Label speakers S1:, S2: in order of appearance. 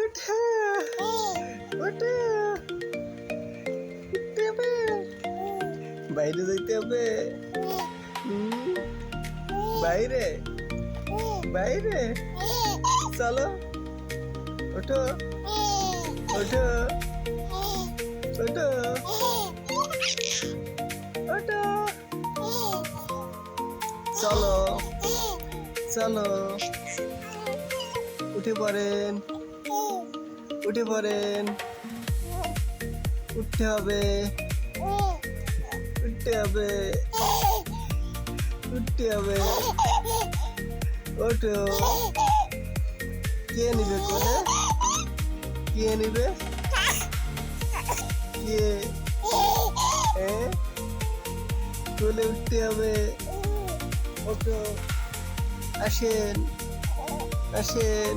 S1: উঠো উঠো, উঠতে হবে, বাইরে যাইতে হবে। হুম, বাইরে বাইরে চলো, ওঠো ওঠো ওঠো ওঠো, চলো চলো, উঠে পড়েন উঠে পড়েন, উঠতে হবে উঠতে হবে উঠতে হবে, ওঠো। কে নিবে কোলে, কে নিবে, কে কোলে উঠতে হবে, ওঠো, আসেন আসেন।